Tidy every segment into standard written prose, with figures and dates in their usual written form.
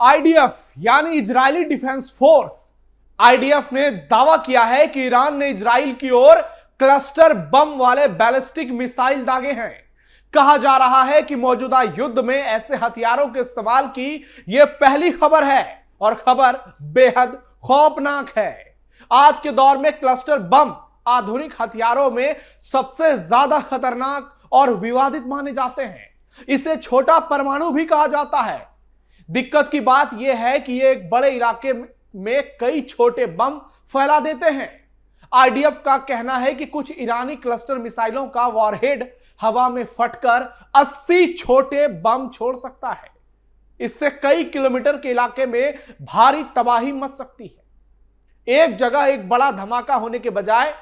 IDF यानी Israeli defence force IDF ने दावा किया है कि ईरान ने इजराइल की ओर क्लस्टर बम वाले बैलिस्टिक मिसाइल दागे हैं। कहा जा रहा है कि मौजूदा युद्ध में ऐसे हथियारों के इस्तेमाल की यह पहली खबर है और खबर बेहद खौफनाक है। आज के दौर में क्लस्टर बम आधुनिक हथियारों में सबसे ज्यादा खतरनाक और विवादित माने जाते हैं। इसे छोटा परमाणु भी कहा जाता है। दिक्कत की बात यह है कि ये एक बड़े इलाके में कई छोटे बम फैला देते हैं। आईडीएफ का कहना है कि कुछ ईरानी क्लस्टर मिसाइलों का वॉरहेड हवा में फटकर 80 छोटे बम छोड़ सकता है। इससे कई किलोमीटर के इलाके में भारी तबाही मच सकती है। एक जगह एक बड़ा धमाका होने के बजाय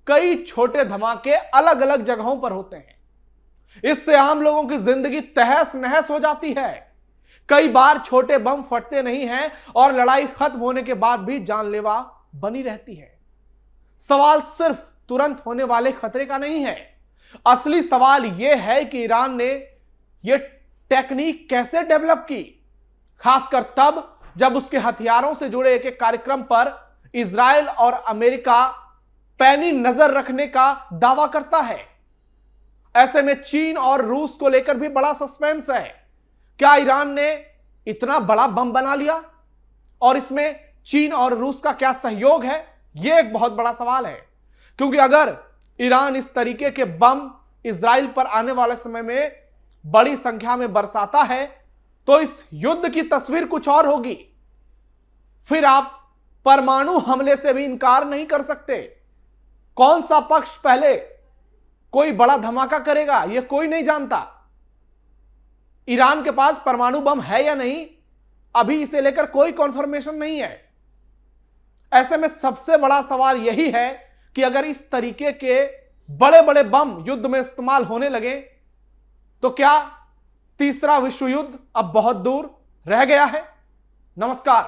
कई छोटे धमाके अलग अलग जगहों पर होते हैं। इससे आम लोगों की जिंदगी तहस नहस हो जाती है। कई बार छोटे बम फटते नहीं हैं और लड़ाई खत्म होने के बाद भी जानलेवा बनी रहती है। सवाल सिर्फ तुरंत होने वाले खतरे का नहीं है। असली सवाल यह है कि ईरान ने यह टेक्निक कैसे डेवलप की, खासकर तब जब उसके हथियारों से जुड़े एक एक कार्यक्रम पर इजराइल और अमेरिका पैनी नजर रखने का दावा करता है। ऐसे में चीन और रूस को लेकर भी बड़ा सस्पेंस है। क्या ईरान ने इतना बड़ा बम बना लिया और इसमें चीन और रूस का क्या सहयोग है? यह एक बहुत बड़ा सवाल है, क्योंकि अगर ईरान इस तरीके के बम इजराइल पर आने वाले समय में बड़ी संख्या में बरसाता है तो इस युद्ध की तस्वीर कुछ और होगी। फिर आप परमाणु हमले से भी इनकार नहीं कर सकते। कौन सा पक्ष पहले कोई बड़ा धमाका करेगा यह कोई नहीं जानता। ईरान के पास परमाणु बम है या नहीं, अभी इसे लेकर कोई कॉन्फर्मेशन नहीं है। ऐसे में सबसे बड़ा सवाल यही है कि अगर इस तरीके के बड़े बड़े बम युद्ध में इस्तेमाल होने लगे तो क्या तीसरा विश्व युद्ध अब बहुत दूर रह गया है? नमस्कार,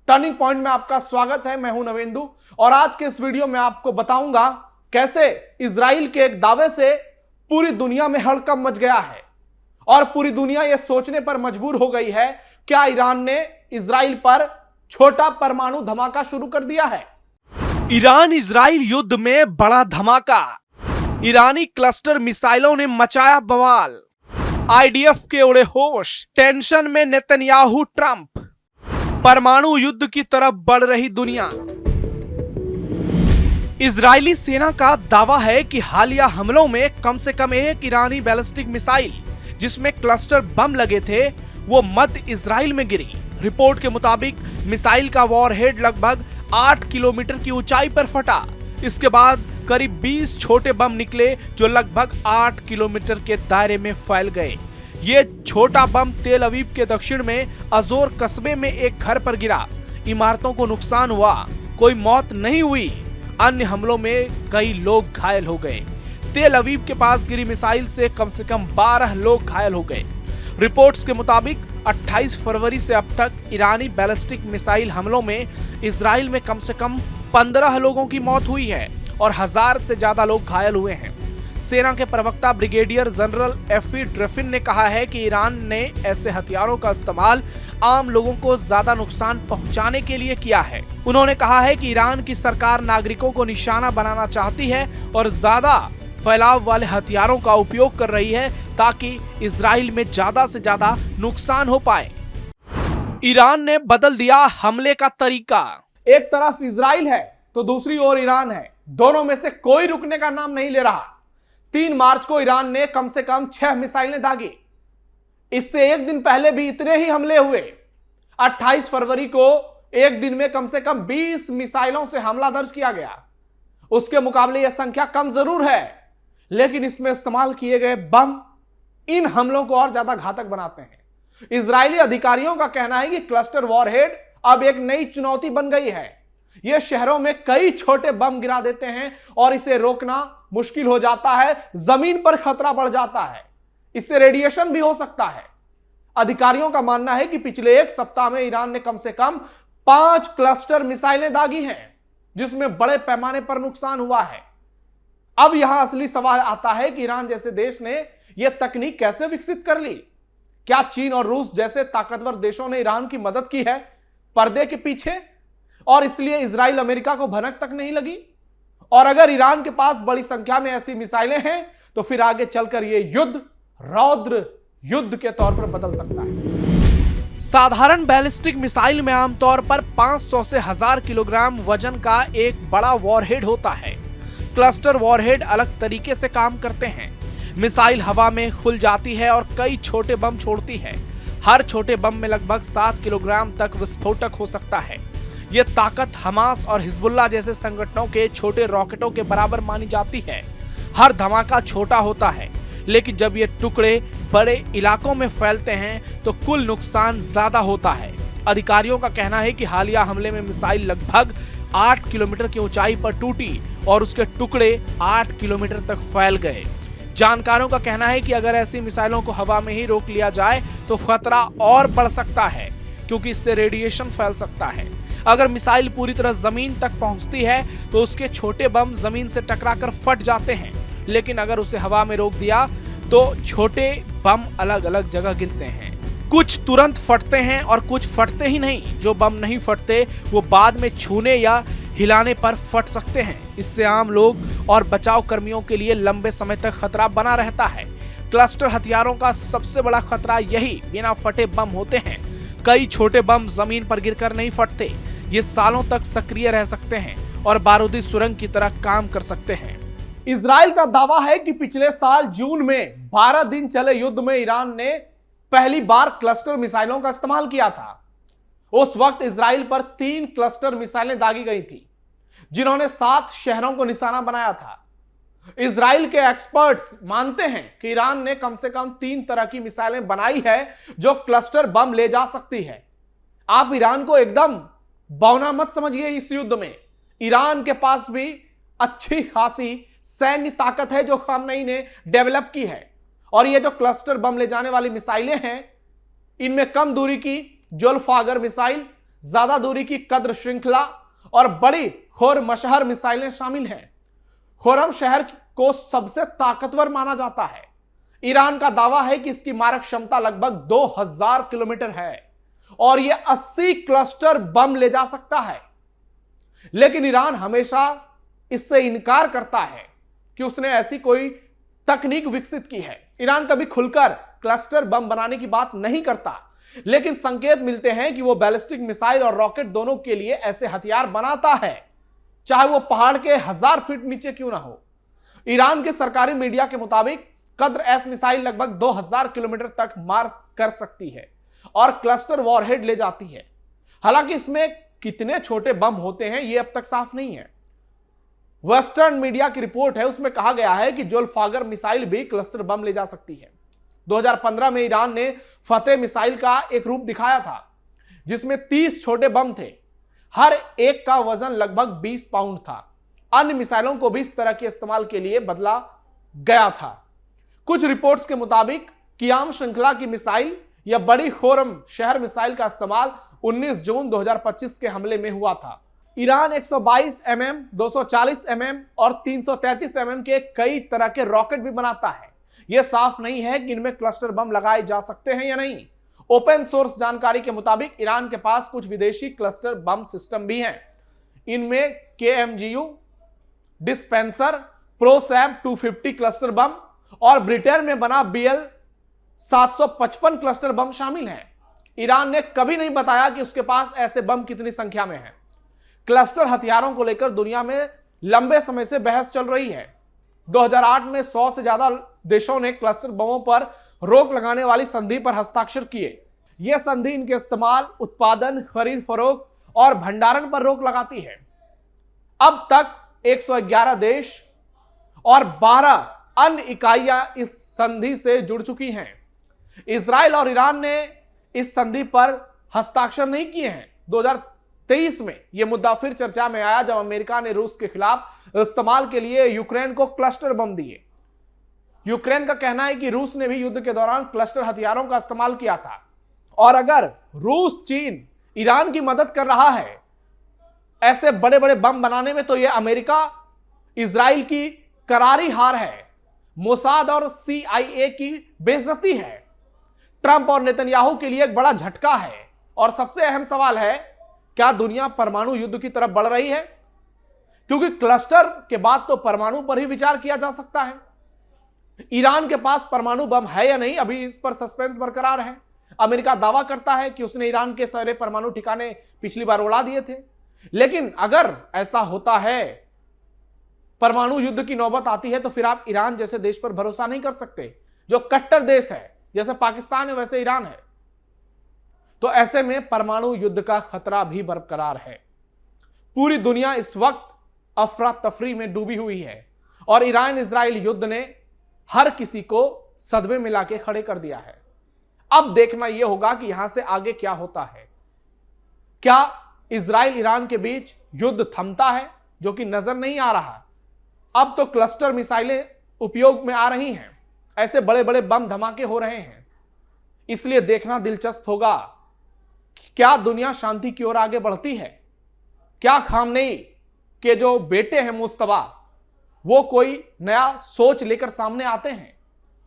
टर्निंग पॉइंट में आपका स्वागत है। मैं हूं नवेंदु और आज के इस वीडियो में आपको बताऊंगा कैसे इजराइल के एक दावे से पूरी दुनिया में हड़कंप मच गया है और पूरी दुनिया यह सोचने पर मजबूर हो गई है क्या ईरान ने इजराइल पर छोटा परमाणु धमाका शुरू कर दिया है। ईरान इजराइल युद्ध में बड़ा धमाका, ईरानी क्लस्टर मिसाइलों ने मचाया बवाल, आईडीएफ के उड़े होश, टेंशन में नेतन्याहू ट्रंप, परमाणु युद्ध की तरफ बढ़ रही दुनिया। इजरायली सेना का दावा है कि हालिया हमलों में कम से कम एक ईरानी बैलिस्टिक मिसाइल जिसमें क्लस्टर बम लगे थे वो मध्य इजराइल में गिरी। रिपोर्ट के मुताबिक मिसाइल का वॉरहेड लगभग 8 किलोमीटर की ऊंचाई पर फटा। इसके बाद करीब 20 छोटे बम निकले जो लगभग 8 किलोमीटर के दायरे में फैल गए। ये छोटा बम तेल अवीव के दक्षिण में अजोर कस्बे में एक घर पर गिरा। इमारतों को नुकसान हुआ, कोई मौत नहीं हुई। अन्य हमलों में कई लोग घायल हो गए। तेल अवीव के पास गिरी मिसाइल से कम 12 लोग घायल हो गए। रिपोर्ट्स के मुताबिक 28 फरवरी से अब तक ईरानी बैलिस्टिक मिसाइल हमलों में इजराइल में कम से कम 15 लोगों की मौत हुई है और 1000 से ज्यादा लोग घायल हुए हैं। सेना के प्रवक्ता ब्रिगेडियर जनरल एफी ड्रेफिन ने कहा है कि ईरान ने ऐसे हथियारों का इस्तेमाल आम लोगों को ज्यादा नुकसान पहुंचाने के लिए किया है। उन्होंने कहा है कि ईरान की सरकार नागरिकों को निशाना बनाना चाहती है और ज्यादा फैलाव वाले हथियारों का उपयोग कर रही है ताकि इजराइल में ज्यादा से ज्यादा नुकसान हो पाए। ईरान ने बदल दिया हमले का तरीका। एक तरफ इजराइल है तो दूसरी ओर ईरान है। दोनों में से कोई रुकने का नाम नहीं ले रहा। 3 मार्च को ईरान ने कम से कम 6 मिसाइलें दागी। इससे एक दिन पहले भी इतने ही हमले हुए। 28 फरवरी को एक दिन में कम से कम 20 मिसाइलों से हमला दर्ज किया गया। उसके मुकाबले यह संख्या कम जरूर है, लेकिन इसमें इस्तेमाल किए गए बम इन हमलों को और ज्यादा घातक बनाते हैं। इजरायली अधिकारियों का कहना है कि क्लस्टर वॉरहेड अब एक नई चुनौती बन गई है। यह शहरों में कई छोटे बम गिरा देते हैं और इसे रोकना मुश्किल हो जाता है। जमीन पर खतरा बढ़ जाता है। इससे रेडिएशन भी हो सकता है। अधिकारियों का मानना है कि पिछले एक सप्ताह में ईरान ने कम से कम 5 क्लस्टर मिसाइलें दागी हैं, जिसमें बड़े पैमाने पर नुकसान हुआ है। अब यहां असली सवाल आता है कि ईरान जैसे देश ने यह तकनीक कैसे विकसित कर ली। क्या चीन और रूस जैसे ताकतवर देशों ने ईरान की मदद की है पर्दे के पीछे, और इसलिए इजराइल अमेरिका को भनक तक नहीं लगी? और अगर ईरान के पास बड़ी संख्या में ऐसी मिसाइलें हैं तो फिर आगे चलकर यह युद्ध रौद्र युद्ध के तौर पर बदल सकता है। साधारण बैलिस्टिक मिसाइल में आमतौर पर 500 से 1000 किलोग्राम वजन का एक बड़ा वॉरहेड होता है। क्लस्टर वॉरहेड अलग तरीके से काम करते हैं। मिसाइल हवा में खुल जाती है और कई छोटे बम छोड़ती है। हर छोटे बम में लगभग 7 किलोग्राम तक विस्फोटक हो सकता है। यह ताकत हमास और हिजबुल्लाह जैसे संगठनों के छोटे रॉकेटों के बराबर मानी जाती है। हर धमाका छोटा होता है, लेकिन जब ये टुकड़े बड़े इलाकों में फैलते हैं तो कुल नुकसान ज्यादा होता है। अधिकारियों का कहना है कि हालिया हमले में मिसाइल लगभग 8 किलोमीटर की ऊंचाई पर टूटी और उसके टुकड़े 8 किलोमीटर तक फैल गए। जानकारों का कहना है कि अगर ऐसी मिसाइलों को हवा में ही रोक लिया जाए तो खतरा और बढ़ सकता है, क्योंकि इससे रेडिएशन फैल सकता है। अगर मिसाइल पूरी तरह जमीन तक पहुंचती है तो उसके छोटे बम जमीन से टकराकर फट जाते हैं, लेकिन अगर उसे हवा में रोक दिया तो छोटे बम अलग अलग जगह गिरते हैं। कुछ तुरंत फटते हैं और कुछ फटते ही नहीं। जो बम नहीं फटते वो बाद में छूने या हिलाने पर फट सकते हैं। इससे आम लोग और बचाव कर्मियों के लिए लंबे समय तक खतरा बना रहता है। क्लस्टर हथियारों का सबसे बड़ा खतरा यही बिना फटे बम होते हैं। कई छोटे बम जमीन पर गिरकर नहीं फटते, ये सालों तक सक्रिय रह सकते हैं और बारूदी सुरंग की तरह काम कर सकते हैं। इजराइल का दावा है कि पिछले साल जून में 12 दिन चले युद्ध में ईरान ने पहली बार क्लस्टर मिसाइलों का इस्तेमाल किया था। उस वक्त इजराइल पर 3 क्लस्टर मिसाइलें दागी गई थी, जिन्होंने 7 शहरों को निशाना बनाया था। इजराइल के एक्सपर्ट्स मानते हैं कि ईरान ने कम से कम 3 तरह की मिसाइलें बनाई है जो क्लस्टर बम ले जा सकती है। आप ईरान को एकदम बौना मत समझिए। इस युद्ध में ईरान के पास भी अच्छी खासी सैन्य ताकत है जो खामनेई ने डेवलप की है। और ये जो क्लस्टर बम ले जाने वाली मिसाइलें हैं, इनमें कम दूरी की जोल्फागर मिसाइल, ज्यादा दूरी की कद्र श्रृंखला और बड़ी खोर मशहर मिसाइलें शामिल हैं। खुरम शहर को सबसे ताकतवर माना जाता है। ईरान का दावा है कि इसकी मारक क्षमता लगभग 2000 किलोमीटर है और यह 80 क्लस्टर बम ले जा सकता है। लेकिन ईरान हमेशा इससे इनकार करता है कि उसने ऐसी कोई तकनीक विकसित की है। ईरान कभी खुलकर क्लस्टर बम बनाने की बात नहीं करता, लेकिन संकेत मिलते हैं कि वो बैलिस्टिक मिसाइल और रॉकेट दोनों के लिए ऐसे हथियार बनाता है, चाहे वो पहाड़ के 1000 फीट नीचे क्यों ना हो। ईरान के सरकारी मीडिया के मुताबिक कद्र एस मिसाइल लगभग 2000 किलोमीटर तक मार कर सकती है और क्लस्टर वॉरहेड ले जाती है। हालांकि इसमें कितने छोटे बम होते हैं यह अब तक साफ नहीं है। वेस्टर्न मीडिया की रिपोर्ट है, उसमें कहा गया है कि जोल्फागर मिसाइल भी क्लस्टर बम ले जा सकती है। 2015 में ईरान ने फतेह मिसाइल का एक रूप दिखाया था जिसमें 30 छोटे बम थे। हर एक का वजन लगभग 20 पाउंड था। अन्य मिसाइलों को भी इस तरह के इस्तेमाल के लिए बदला गया था। कुछ रिपोर्ट्स के मुताबिक कियाम श्रृंखला की मिसाइल या बड़ी खोरम शहर मिसाइल का इस्तेमाल 19 जून 2025 के हमले में हुआ था। ईरान 122 mm, 240 mm और 333 mm के कई तरह के रॉकेट भी बनाता है। यह साफ नहीं है कि इनमें क्लस्टर बम लगाए जा सकते हैं या नहीं। ओपन सोर्स जानकारी के मुताबिक ईरान के पास कुछ विदेशी क्लस्टर बम सिस्टम भी हैं। इनमें KMGU, डिस्पेंसर, प्रोसैम 250 क्लस्टर बम और ब्रिटेन में बना BL 755 क्लस्टर बम शामिल हैं। ईरान ने कभी नहीं बताया कि उसके पास ऐसे बम कितनी संख्या में हैं। क्लस्टर हथियारों को लेकर दुनिया में लंबे समय से बहस चल रही है। 2008 में 100 से ज्यादा देशों ने क्लस्टर बमों पर रोक लगाने वाली संधि पर हस्ताक्षर किए। यह संधि इनके इस्तेमाल, उत्पादन, खरीद फरोख्त और भंडारण पर रोक लगाती है। अब तक 111 देश और 12 अन्य इकाइयां इस संधि से जुड़ चुकी हैं। इजराइल और ईरान ने इस संधि पर हस्ताक्षर नहीं किए हैं। 2023 में यह मुद्दा फिर चर्चा में आया जब अमेरिका ने रूस के खिलाफ इस्तेमाल के लिए यूक्रेन को क्लस्टर बम दिए। यूक्रेन का कहना है कि रूस ने भी युद्ध के दौरान क्लस्टर हथियारों का इस्तेमाल किया था और अगर रूस, चीन, ईरान की मदद कर रहा है ऐसे बड़े बड़े बम बनाने में, तो यह अमेरिका, इजराइल की करारी हार है, मोसाद और CIA की बेइज्जती है। ट्रंप और नेतन्याहू के लिए एक बड़ा झटका है। और सबसे अहम सवाल है, क्या दुनिया परमाणु युद्ध की तरफ बढ़ रही है? क्योंकि क्लस्टर के बाद तो परमाणु पर ही विचार किया जा सकता है। ईरान के पास परमाणु बम है या नहीं, अभी इस पर सस्पेंस बरकरार है। अमेरिका दावा करता है कि उसने ईरान के सारे परमाणु ठिकाने पिछली बार उड़ा दिए थे। लेकिन अगर ऐसा होता है, परमाणु युद्ध की नौबत आती है, तो फिर आप ईरान जैसे देश पर भरोसा नहीं कर सकते, जो कट्टर देश है। जैसे पाकिस्तान है वैसे ईरान है। तो ऐसे में परमाणु युद्ध का खतरा भी बरकरार है। पूरी दुनिया इस वक्त अफरा तफरी में डूबी हुई है और ईरान इजराइल युद्ध ने हर किसी को सदमे में लाके खड़े कर दिया है। अब देखना यह होगा कि यहां से आगे क्या होता है। क्या इजराइल ईरान के बीच युद्ध थमता है, जो कि नजर नहीं आ रहा। अब तो क्लस्टर मिसाइलें उपयोग में आ रही हैं, ऐसे बड़े बड़े बम धमाके हो रहे हैं। इसलिए देखना दिलचस्प होगा कि क्या दुनिया शांति की ओर आगे बढ़ती है। क्या खामनेई के जो बेटे हैं मुस्तफा, वो कोई नया सोच लेकर सामने आते हैं,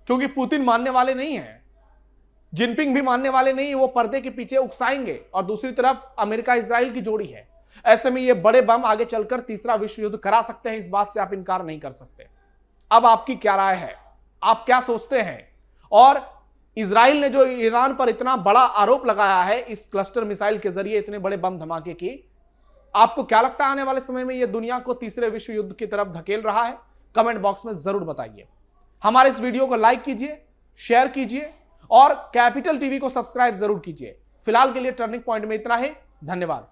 क्योंकि पुतिन मानने वाले नहीं हैं, जिनपिंग भी मानने वाले नहीं, वो पर्दे के पीछे उकसाएंगे। और दूसरी तरफ अमेरिका इजराइल की जोड़ी है। ऐसे में ये बड़े बम आगे चलकर तीसरा विश्व युद्ध करा सकते हैं, इस बात से आप इनकार नहीं कर सकते। अब आपकी क्या राय है, आप क्या सोचते हैं? और इजराइल ने जो ईरान पर इतना बड़ा आरोप लगाया है इस क्लस्टर मिसाइल के जरिए इतने बड़े बम धमाके की, आपको क्या लगता है आने वाले समय में यह दुनिया को तीसरे विश्व युद्ध की तरफ धकेल रहा है? कमेंट बॉक्स में जरूर बताइए। हमारे इस वीडियो को लाइक कीजिए, शेयर कीजिए और कैपिटल टीवी को सब्सक्राइब जरूर कीजिए। फिलहाल के लिए टर्निंग पॉइंट में इतना ही। धन्यवाद।